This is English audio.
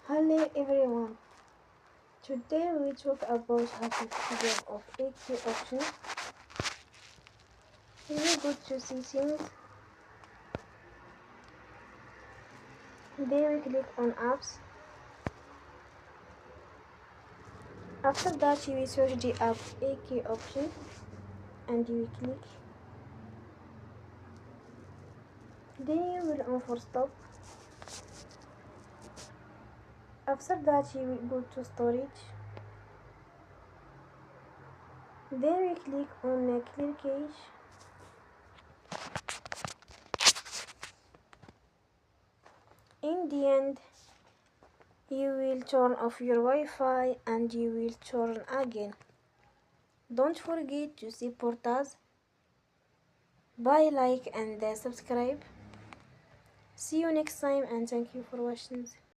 Hello everyone. Today we talk about how to get of AQ options. When you go to settings, then we click on apps. After that you will search the app AQ option and you will click. Then you will on for stop. After that you will go to storage. Then we click on clear cache. In the end, you will turn off your Wi-Fi and you will turn again. Don't forget to support us by like and subscribe. See you next time and thank you for watching.